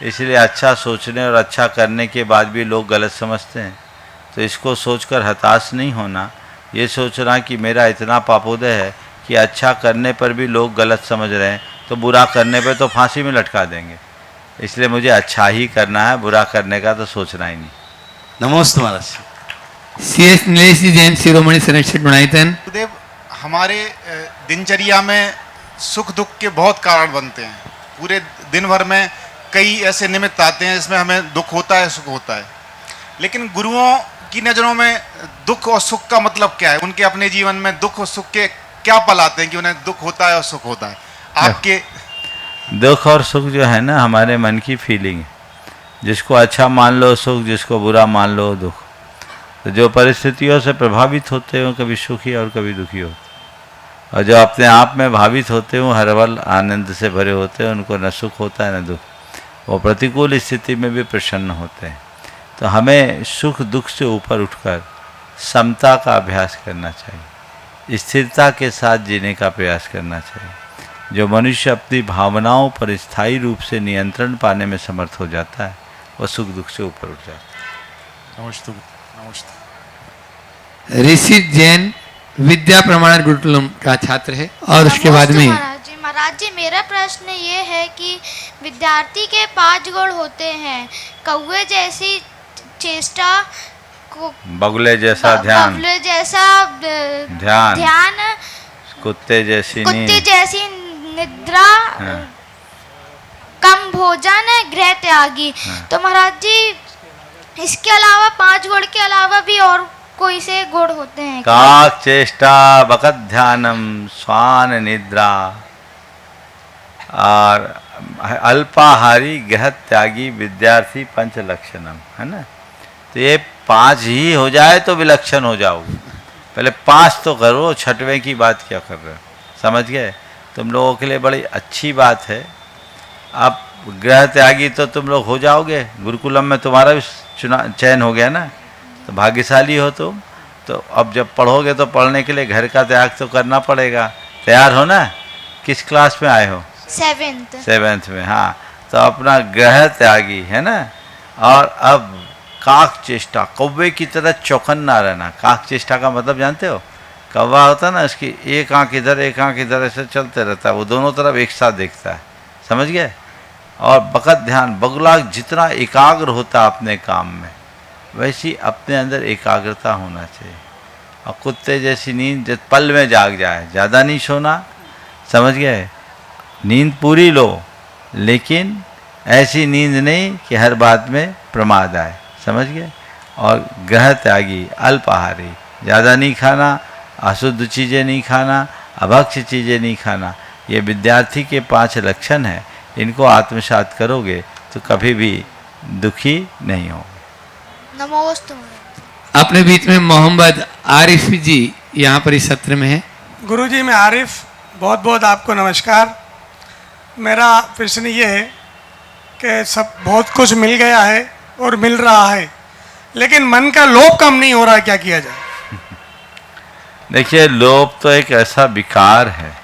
इसलिए अच्छा सोचने और अच्छा करने के बाद भी लोग गलत समझते हैं। तो इसको सोचकर हताश नहीं होना, ये सोचना कि मेरा इतना पापोदय है कि अच्छा करने पर भी लोग गलत समझ रहे हैं, तो बुरा करने पर तो फांसी में लटका देंगे, इसलिए मुझे अच्छा ही करना है, बुरा करने का तो सोचना ही नहीं। नमस्ते महाराज। CS नीलेश जी, जैन शिरोमणि संरक्षक गुणायतन। गुरुदेव, हमारे दिनचर्या में सुख दुख के बहुत कारण बनते हैं। पूरे दिन भर में कई ऐसे निमित्त आते हैं जिसमें हमें दुख होता है, सुख होता है, लेकिन गुरुओं की नज़रों में दुख और सुख का मतलब क्या है? उनके अपने जीवन में दुख और सुख के क्या पल आते हैं कि उन्हें दुख होता है और सुख होता है? आपके दुख और सुख जो है ना, हमारे मन की फीलिंग है। जिसको अच्छा मान लो सुख, जिसको बुरा मान लो दुख। तो जो परिस्थितियों से प्रभावित होते हो, कभी सुखी और कभी दुखी होते, और जो अपने आप में भावित होते हो, हर पल आनंद से भरे होते हैं, उनको न सुख होता है न दुख, वो प्रतिकूल स्थिति में भी प्रसन्न होते हैं। तो हमें सुख दुख से ऊपर उठकर समता का अभ्यास करना चाहिए, स्थिरता के साथ जीने का प्रयास करना चाहिए। जो मनुष्य अपनी भावनाओं पर स्थायी रूप से नियंत्रण पाने में समर्थ हो जाता है, वह सुख दुख से ऊपर उठ जाता है। नमस्ते। नमस्ते। ऋषि जैन विद्या प्रमाण गुरुकुलम का छात्र है, और उसके बाद में महाराज जी, मेरा प्रश्न ये है कि विद्यार्थी के 5 गुण होते हैं, कौवे जैसी चेष्टा, बगुले जैसा ध्यान, बगुले जैसा ध्यान, कुत्ते जैसी निद्रा, कम भोजन, गृह त्यागी। तो महाराज जी, इसके अलावा 5 गुण के अलावा भी और कोई से गुण होते हैं? काक चेष्टा, बकत ध्यानम, स्वान निद्रा और अल्पाहारी, गृह त्यागी, विद्यार्थी, पंच लक्षणम, है ना। तो ये 5 ही हो जाए तो विलक्षण हो जाओगे, पहले 5 तो करो, 6वें की बात क्या कर रहे हो? समझ गए? तुम लोगों के लिए बड़ी अच्छी बात है। आप गृह त्यागी तो तुम लोग हो जाओगे, गुरुकुलम में तुम्हारा भी चयन हो गया ना, तो भाग्यशाली हो तुम। तो अब जब पढ़ोगे तो पढ़ने के लिए घर का त्याग तो करना पड़ेगा। तैयार हो ना? किस क्लास में आए हो? 7th में। हाँ, तो अपना गृह त्यागी है ना। और अब काक चेष्टा, कौवे की तरह चौकन्ना रहना। काक चेष्टा का मतलब जानते हो? कौवा होता है ना, उसकी एक आंख इधर एक आंख इधर ऐसे चलते रहता है, वो दोनों तरफ एक साथ देखता है, समझ गए। और बकत ध्यान, बगुला जितना एकाग्र होता है अपने काम में, वैसी अपने अंदर एकाग्रता होना चाहिए। और कुत्ते जैसी नींद पल में जाग जाए, ज़्यादा नहीं सोना, समझ गए। नींद पूरी लो, लेकिन ऐसी नींद नहीं कि हर बात में प्रमाद आए, समझ गए। और गृह त्यागी, अल्पाहारी, ज़्यादा नहीं खाना, अशुद्ध चीज़ें नहीं खाना, अभक्ष चीज़ें नहीं खाना। ये विद्यार्थी के 5 लक्षण हैं। इनको आत्मसात करोगे तो कभी भी दुखी नहीं होगे। नमोस्तु। अपने बीच में मोहम्मद आरिफ जी यहाँ पर इस सत्र में है। गुरुजी, मैं आरिफ, बहुत बहुत आपको नमस्कार। मेरा प्रश्न ये है कि सब बहुत कुछ मिल गया है और मिल रहा है, लेकिन मन का लोभ कम नहीं हो रहा, क्या किया जाए? देखिए, लोभ तो एक ऐसा विकार है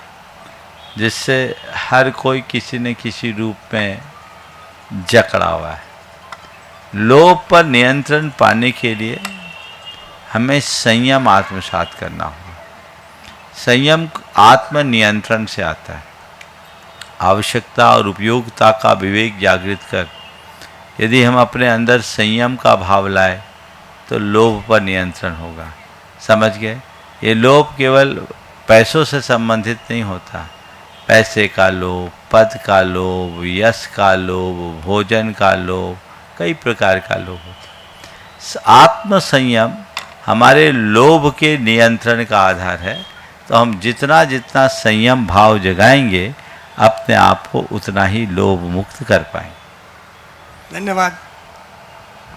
जिससे हर कोई किसी न किसी रूप में जकड़ा हुआ है। लोभ पर नियंत्रण पाने के लिए हमें संयम आत्मसात करना होगा। संयम आत्मनियंत्रण से आता है। आवश्यकता और उपयोगिता का विवेक जागृत कर यदि हम अपने अंदर संयम का भाव लाए तो लोभ पर नियंत्रण होगा, समझ गए। ये लोभ केवल पैसों से संबंधित नहीं होता। पैसे का लोभ, पद का लोभ, यश का लोभ, भोजन का लोभ, कई प्रकार का लोभ होता है। आत्म संयम हमारे लोभ के नियंत्रण का आधार है। तो हम जितना जितना संयम भाव जगाएंगे, अपने आप को उतना ही लोभ मुक्त कर पाएंगे। धन्यवाद।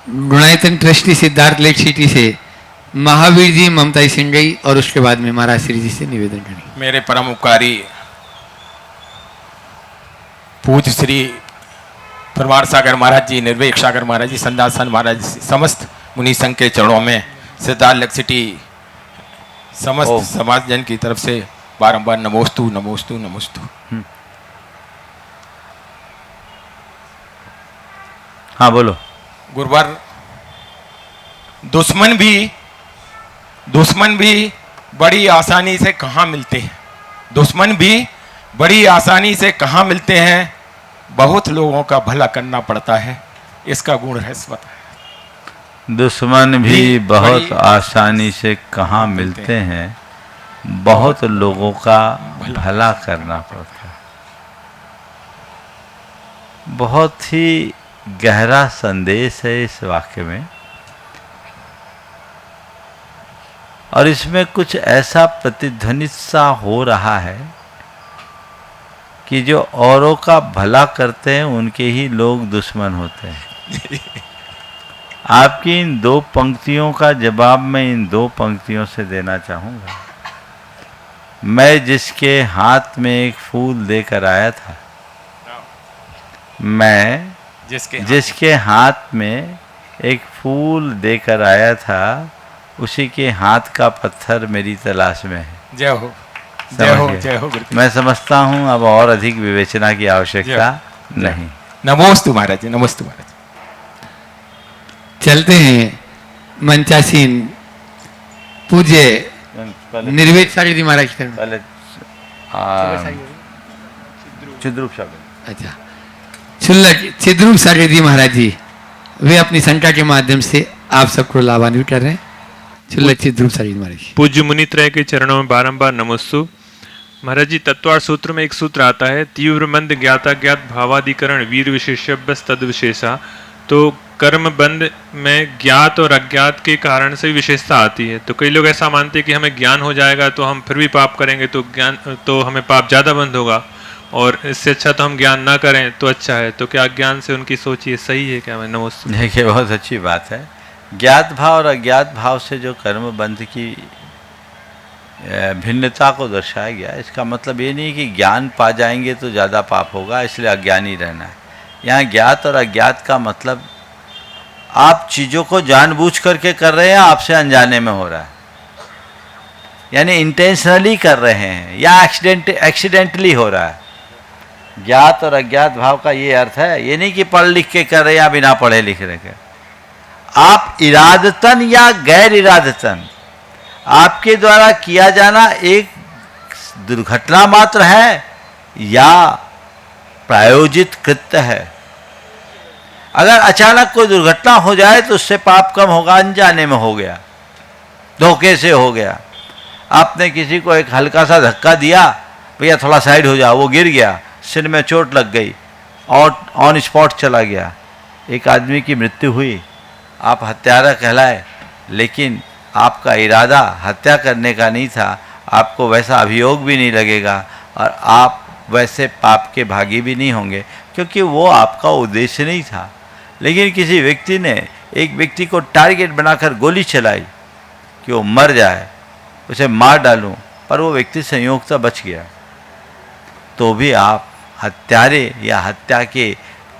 Gunayatan trustee Siddharth lake city से महावीर जी, ममता सिंगई, और उसके बाद में महाराज श्री जी से निवेदन करेंगे। मेरे परम उपकारी पूज्य श्री परमार सागर महाराज जी, निर्वेक सागर महाराज जी, संदासन महाराज जी, समस्त मुनि संघ के चरणों में सिद्धार्थ लक सिटी समस्त समाज जन की तरफ से बारंबार नमोस्तु नमोस्तु नमोस्तु। हाँ बोलो। गुरुवार दुश्मन भी बड़ी आसानी से कहाँ मिलते हैं, दुश्मन भी बड़ी आसानी से कहाँ मिलते हैं, बहुत लोगों का भला करना पड़ता है, इसका गुण रहस्य बताया। दुश्मन भी बहुत आसानी से कहाँ मिलते हैं, बहुत लोगों का भला करना पड़ता है। बहुत ही गहरा संदेश है इस वाक्य में, और इसमें कुछ ऐसा प्रतिध्वनित सा हो रहा है कि जो औरों का भला करते हैं उनके ही लोग दुश्मन होते हैं। आपकी इन दो पंक्तियों का जवाब मैं इन दो पंक्तियों से देना चाहूँगा। मैं जिसके हाथ में एक फूल देकर आया था, मैं जिसके हाथ में एक फूल देकर आया था, उसी के हाथ का पत्थर मेरी तलाश में है। जय हो, जय हो, जय हो। मैं समझता हूँ अब और अधिक विवेचना की आवश्यकता नहीं। नमोस्तु महाराज जी, नमोस्तु महाराज। चलते हैं मंचासीन पूज्य निर्वेद सागर जी महाराज की तरफ। चिद्रूप सागर, अच्छा, चिद्रूप सागर जी महाराज जी, वे अपनी संख्या के माध्यम से आप सबको लाभान्वित कर रहे हैं। चिद्रूप सागर जी महाराज। पूज्य मुनित्रय के चरणों में बारंबार नमोस्तु। महाराज जी, तत्वार्थ सूत्र में एक सूत्र आता है, तीव्र मंद ज्ञाता ज्ञात भावाधिकरण वीर विशेषभ्य तद विशेषा। तो कर्म बंध में ज्ञात और अज्ञात के कारण से विशेषता आती है। तो कई लोग ऐसा मानते हैं कि हमें ज्ञान हो जाएगा तो हम फिर भी पाप करेंगे तो हमें पाप ज़्यादा बंद होगा, और इससे अच्छा तो हम ज्ञान ना करें तो अच्छा है। तो क्या अज्ञान से उनकी सोच ये सही है क्या? मैं नमस्ते। देखिए, बहुत अच्छी बात है। ज्ञात भाव और अज्ञात भाव से जो कर्म बंध की भिन्नता को दर्शाया गया, इसका मतलब ये नहीं कि ज्ञान पा जाएंगे तो ज़्यादा पाप होगा इसलिए अज्ञानी रहना है। यहाँ ज्ञात और अज्ञात का मतलब आप चीज़ों को जानबूझ करके कर रहे हैं, आपसे अनजाने में हो रहा है, यानी इंटेंशनली कर रहे हैं या एक्सीडेंटली हो रहा है। ज्ञात और अज्ञात भाव का ये अर्थ है, ये नहीं कि पढ़ लिख के कर रहे हैं या बिना पढ़े लिख रहे हैं। आप इरादतन या गैर इरादतन आपके द्वारा किया जाना एक दुर्घटना मात्र है या प्रायोजित कृत्य है। अगर अचानक कोई दुर्घटना हो जाए तो उससे पाप कम होगा, अनजाने में हो गया, धोखे से हो गया। आपने किसी को एक हल्का सा धक्का दिया, भैया थोड़ा साइड हो जाओ, वो गिर गया, सिर में चोट लग गई और ऑन स्पॉट चला गया, एक आदमी की मृत्यु हुई, आप हत्यारा कहलाए, लेकिन आपका इरादा हत्या करने का नहीं था, आपको वैसा अभियोग भी नहीं लगेगा और आप वैसे पाप के भागी भी नहीं होंगे, क्योंकि वो आपका उद्देश्य नहीं था। लेकिन किसी व्यक्ति ने एक व्यक्ति को टारगेट बनाकर गोली चलाई कि वो मर जाए, उसे मार डालूं, पर वो व्यक्ति संयोगता बच गया, तो भी आप हत्यारे या हत्या के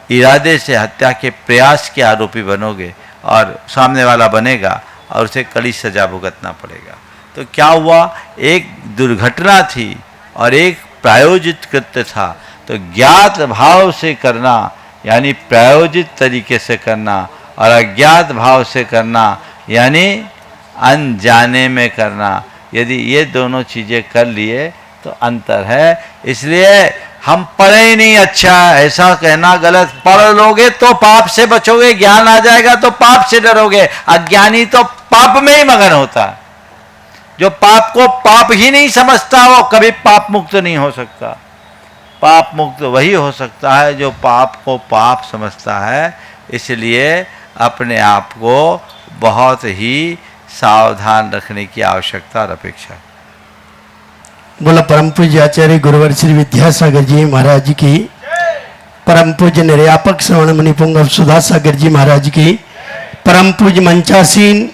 इरादे से हत्या के प्रयास के आरोपी बनोगे और सामने वाला बनेगा और उसे कड़ी सजा भुगतना पड़ेगा। तो क्या हुआ, एक दुर्घटना थी और एक प्रायोजित कृत्य था। तो ज्ञात भाव से करना यानी प्रायोजित तरीके से करना और अज्ञात भाव से करना यानी अनजाने में करना, यदि ये दोनों चीज़ें कर लिए तो अंतर है। इसलिए हम पढ़े ही नहीं, अच्छा ऐसा कहना गलत। पढ़ लोगे तो पाप से बचोगे, ज्ञान आ जाएगा तो पाप से डरोगे। अज्ञानी तो पाप में ही मगन होता है। जो पाप को पाप ही नहीं समझता वो कभी पाप मुक्त नहीं हो सकता। पाप मुक्त वही हो सकता है जो पाप को पाप समझता है। इसलिए अपने आप को बहुत ही सावधान रखने की आवश्यकता और अपेक्षा है। बोला परम पूज्य आचार्य गुरुवर श्री विद्यासागर जी महाराज की, परम पूज्य निर्यापक श्रवण मुनि पुंगव सुधा सागर जी महाराज की, परम पूज्य मंचासीन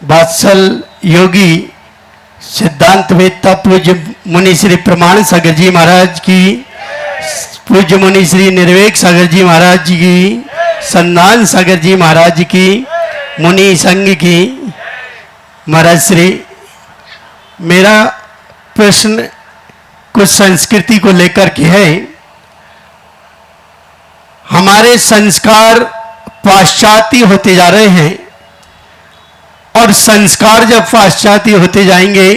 बात्सल योगी सिद्धांत वेत्ता पूज्य मुनि श्री प्रमाण सागर जी महाराज की, पूज्य मुनि श्री निर्वेक सागर जी महाराज जी की, संदान सागर जी महाराज की, मुनि संघ की। महाराज श्री, मेरा प्रश्न कुछ संस्कृति को लेकर के है। हमारे संस्कार पाश्चात्य होते जा रहे हैं और संस्कार जब पाश्चात्य होते जाएंगे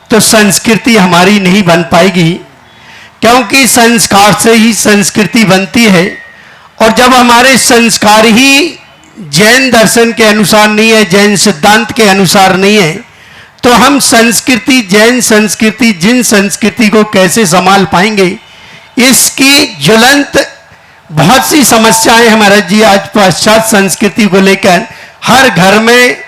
तो संस्कृति हमारी नहीं बन पाएगी, क्योंकि संस्कार से ही संस्कृति बनती है। और जब हमारे संस्कार ही जैन दर्शन के अनुसार नहीं है, जैन सिद्धांत के अनुसार नहीं है, तो हम संस्कृति, जैन संस्कृति, जिन संस्कृति को कैसे संभाल पाएंगे? इसकी ज्वलंत बहुत सी समस्याएं हमारा जी आज पाश्चात्य संस्कृति को लेकर। हर घर में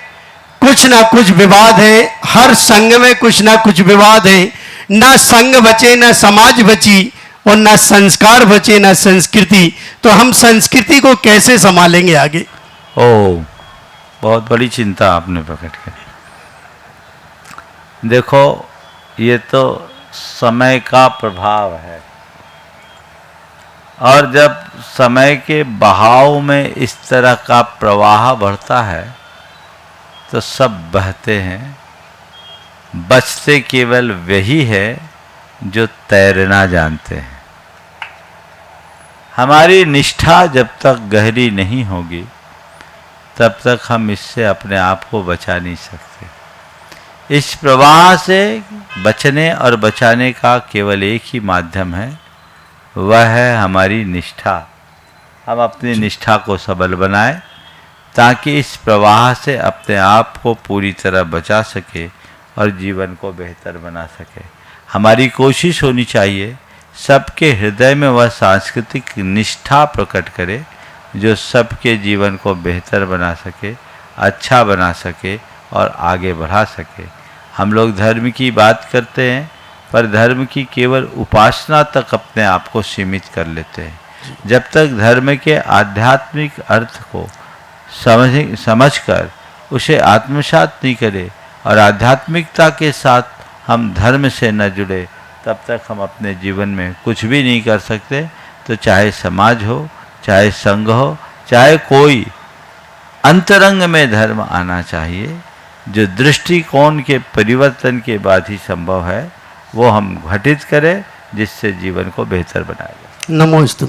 कुछ ना कुछ विवाद है, हर संघ में कुछ ना कुछ विवाद है। ना संघ बचे, ना समाज बची, और ना संस्कार बचे, ना संस्कृति। तो हम संस्कृति को कैसे संभालेंगे आगे? ओ, बहुत बड़ी चिंता आपने प्रकट करी। देखो, ये तो समय का प्रभाव है, और जब समय के बहाव में इस तरह का प्रवाह बढ़ता है तो सब बहते हैं, बचते केवल वही है जो तैरना जानते हैं। हमारी निष्ठा जब तक गहरी नहीं होगी तब तक हम इससे अपने आप को बचा नहीं सकते। इस प्रवाह से बचने और बचाने का केवल एक ही माध्यम है, वह है हमारी निष्ठा। हम अपनी निष्ठा को सबल बनाएं ताकि इस प्रवाह से अपने आप को पूरी तरह बचा सके और जीवन को बेहतर बना सके। हमारी कोशिश होनी चाहिए सबके हृदय में वह सांस्कृतिक निष्ठा प्रकट करे जो सबके जीवन को बेहतर बना सके, अच्छा बना सके और आगे बढ़ा सके। हम लोग धर्म की बात करते हैं, पर धर्म की केवल उपासना तक अपने आप को सीमित कर लेते हैं। जब तक धर्म के आध्यात्मिक अर्थ को समझकर उसे आत्मसात नहीं करे और आध्यात्मिकता के साथ हम धर्म से न जुड़े, तब तक हम अपने जीवन में कुछ भी नहीं कर सकते। तो चाहे समाज हो, चाहे संघ हो, चाहे कोई, अंतरंग में धर्म आना चाहिए। जो दृष्टिकोण के परिवर्तन के बाद ही संभव है, वो हम घटित करें, जिससे जीवन को बेहतर बनाया जाए। नमोस्तु।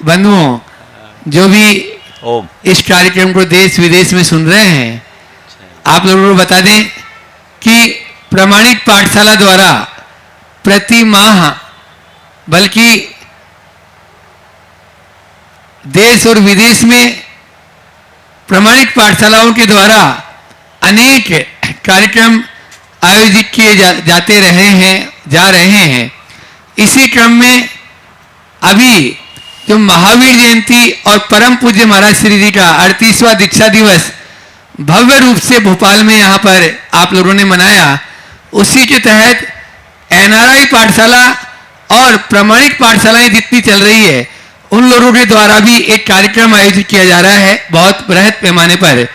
बंधुओं, जो भी इस कार्यक्रम को देश विदेश में सुन रहे हैं, आप लोगों को बता दें कि प्रमाणित पाठशाला द्वारा प्रति माह, बल्कि देश और विदेश में प्रमाणित पाठशालाओं के द्वारा अनेक कार्यक्रम आयोजित किए जा रहे हैं। इसी क्रम में अभी जो महावीर जयंती और परम पूज्य महाराज श्री जी का 38वां दीक्षा दिवस भव्य रूप से भोपाल में यहाँ पर आप लोगों ने मनाया, उसी के तहत एनआरआई पाठशाला और प्रमाणित पाठशालाएं जितनी चल रही है, उन लोगों के द्वारा भी एक कार्यक्रम आयोजित किया जा रहा है बहुत बृहद पैमाने पर।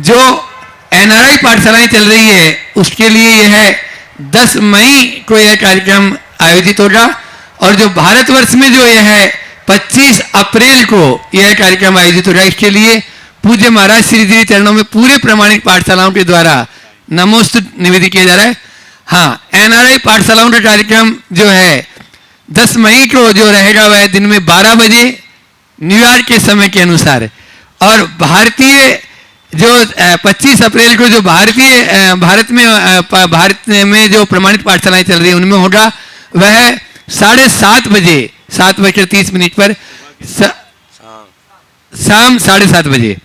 जो एनआरआई पाठशालाएं चल रही है, उसके लिए यह 10 मई को यह कार्यक्रम आयोजित होगा, और जो भारतवर्ष में जो यह 25 अप्रैल को यह कार्यक्रम आयोजित होगा। इसके लिए पूज्य महाराज श्री जी चरणों में पूरे प्रमाणित पाठशालाओं के द्वारा नमोस्तु निवेदित किया जा रहा है। हाँ, एनआरआई पाठशालाओं का कार्यक्रम जो है 10 मई को जो रहेगा वह दिन में 12 बजे न्यूयॉर्क के समय के अनुसार, और भारतीय जो 25 अप्रैल को जो भारत में जो प्रमाणित पाठशालाएं चल रही है, उनमें होगा वह 7:30 बजे, 7:30 पर शाम 7:30 बजे।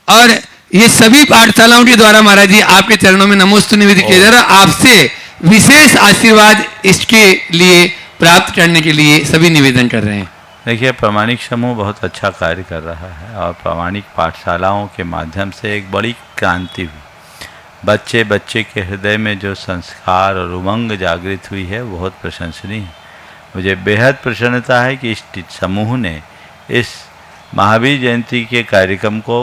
और ये सभी पाठशालाओं के द्वारा महाराज जी आपके चरणों में नमोस्तु निवेदित किया जा रहा है। आपसे विशेष आशीर्वाद इसके लिए प्राप्त करने के लिए सभी निवेदन कर रहे हैं। देखिए, प्रामाणिक समूह बहुत अच्छा कार्य कर रहा है, और प्रामाणिक पाठशालाओं के माध्यम से एक बड़ी क्रांति हुई। बच्चे के हृदय में जो संस्कार और उमंग जागृत हुई है, वो बहुत प्रशंसनीय है। मुझे बेहद प्रसन्नता है कि इस समूह ने इस महावीर जयंती के कार्यक्रम को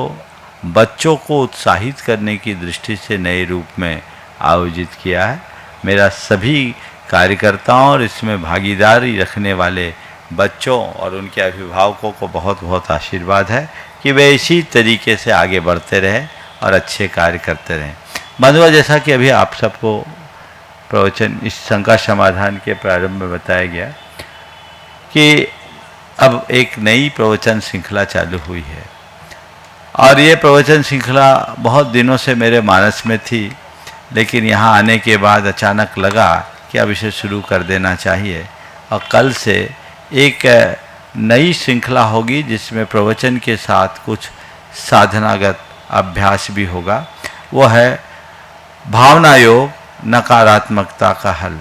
बच्चों को उत्साहित करने की दृष्टि से नए रूप में आयोजित किया है। मेरा सभी कार्यकर्ताओं और इसमें भागीदारी रखने वाले बच्चों और उनके अभिभावकों को बहुत बहुत आशीर्वाद है कि वे इसी तरीके से आगे बढ़ते रहें और अच्छे कार्य करते रहें। बंधुओं, जैसा कि अभी आप सबको प्रवचन इस शंका समाधान के प्रारंभ में बताया गया कि अब एक नई प्रवचन श्रृंखला चालू हुई है और ये प्रवचन श्रृंखला बहुत दिनों से मेरे मानस में थी, लेकिन यहाँ आने के बाद अचानक लगा कि अब इसे शुरू कर देना चाहिए और कल से एक नई श्रृंखला होगी जिसमें प्रवचन के साथ कुछ साधनागत अभ्यास भी होगा। वो है भावना योग, नकारात्मकता का हल।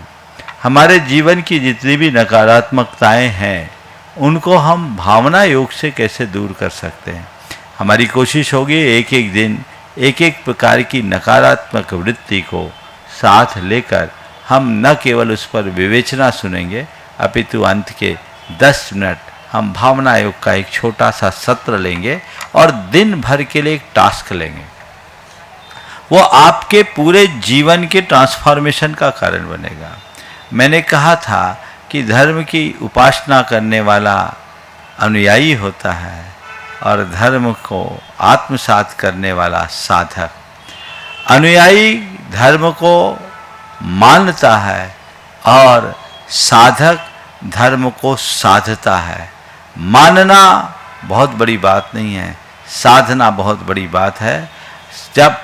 हमारे जीवन की जितनी भी नकारात्मकताएं हैं उनको हम भावना योग से कैसे दूर कर सकते हैं। हमारी कोशिश होगी एक एक दिन एक एक प्रकार की नकारात्मक वृत्ति को साथ लेकर हम न केवल उस पर विवेचना सुनेंगे अपितु अंत के 10 मिनट हम भावना योग का एक छोटा सा सत्र लेंगे और दिन भर के लिए एक टास्क लेंगे। वो आपके पूरे जीवन के ट्रांसफॉर्मेशन का कारण बनेगा। मैंने कहा था कि धर्म की उपासना करने वाला अनुयायी होता है और धर्म को आत्मसात करने वाला साधक। अनुयायी धर्म को मानता है और साधक धर्म को साधता है। मानना बहुत बड़ी बात नहीं है, साधना बहुत बड़ी बात है। जब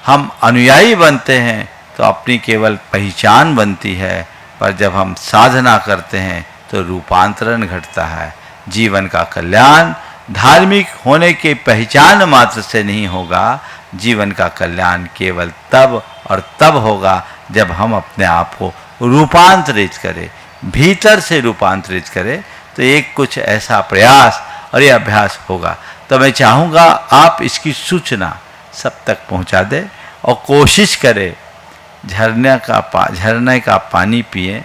हम अनुयायी बनते हैं तो अपनी केवल पहचान बनती है, पर जब हम साधना करते हैं तो रूपांतरण घटता है। जीवन का कल्याण धार्मिक होने के पहचान मात्र से नहीं होगा, जीवन का कल्याण केवल तब और तब होगा जब हम अपने आप को रूपांतरित करें, भीतर से रूपांतरित करें। तो एक कुछ ऐसा प्रयास और ये अभ्यास होगा। तो मैं चाहूँगा आप इसकी सूचना सब तक पहुँचा दें और कोशिश करें झरने का पानी पिए,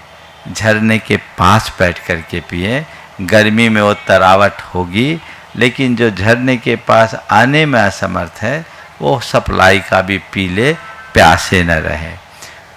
झरने के पास बैठ कर के पिए। गर्मी में वो तरावट होगी, लेकिन जो झरने के पास आने में असमर्थ है वो सप्लाई का भी पी ले, प्यासे न रहे।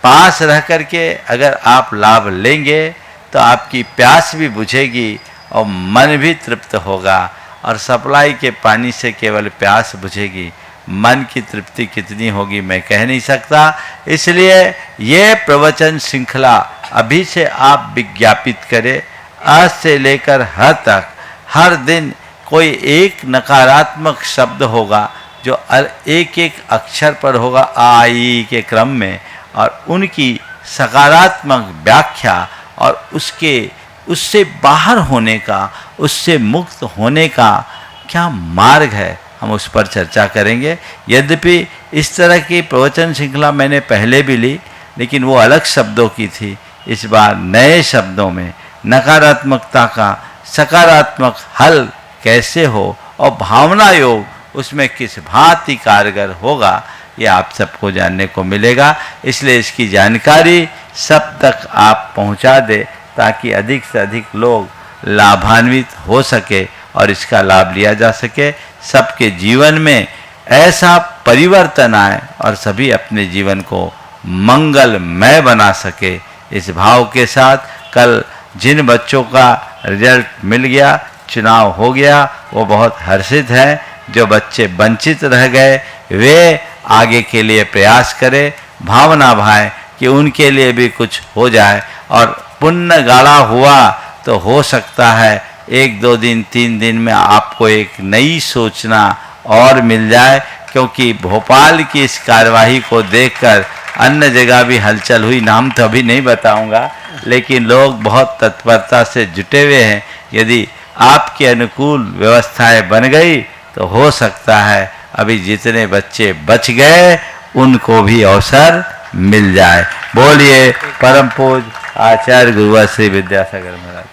पास रह कर के अगर आप लाभ लेंगे तो आपकी प्यास भी बुझेगी और मन भी तृप्त होगा। और सप्लाई के पानी से केवल प्यास बुझेगी, मन की तृप्ति कितनी होगी मैं कह नहीं सकता। इसलिए ये प्रवचन श्रृंखला अभी से आप विज्ञापित करें। आज से लेकर ह तक हर दिन कोई एक नकारात्मक शब्द होगा जो एक एक अक्षर पर होगा आ ई के क्रम में, और उनकी सकारात्मक व्याख्या और उससे बाहर होने का, उससे मुक्त होने का क्या मार्ग है, हम उस पर चर्चा करेंगे। यद्यपि इस तरह की प्रवचन श्रृंखला मैंने पहले भी ली, लेकिन वो अलग शब्दों की थी। इस बार नए शब्दों में नकारात्मकता का सकारात्मक हल कैसे हो और भावना योग उसमें किस भांति कारगर होगा, ये आप सबको जानने को मिलेगा। इसलिए इसकी जानकारी सब तक आप पहुंचा दें ताकि अधिक से अधिक लोग लाभान्वित हो सके और इसका लाभ लिया जा सके। सबके जीवन में ऐसा परिवर्तन आए और सभी अपने जीवन को मंगलमय बना सके। इस भाव के साथ कल जिन बच्चों का रिजल्ट मिल गया, चुनाव हो गया, वो बहुत हर्षित हैं। जो बच्चे वंचित रह गए वे आगे के लिए प्रयास करें, भावना भाएं कि उनके लिए भी कुछ हो जाए। और पुण्य गाढ़ा हुआ तो हो सकता है 1-2 दिन 3 दिन में आपको एक नई सोचना और मिल जाए, क्योंकि भोपाल की इस कार्यवाही को देखकर अन्य जगह भी हलचल हुई। नाम तो अभी नहीं बताऊंगा, लेकिन लोग बहुत तत्परता से जुटे हुए हैं। यदि आपके अनुकूल व्यवस्थाएं बन गई तो हो सकता है अभी जितने बच्चे बच गए उनको भी अवसर मिल जाए। बोलिए परम पूज्य आचार्य गुरुवर श्री विद्यासागर महाराज।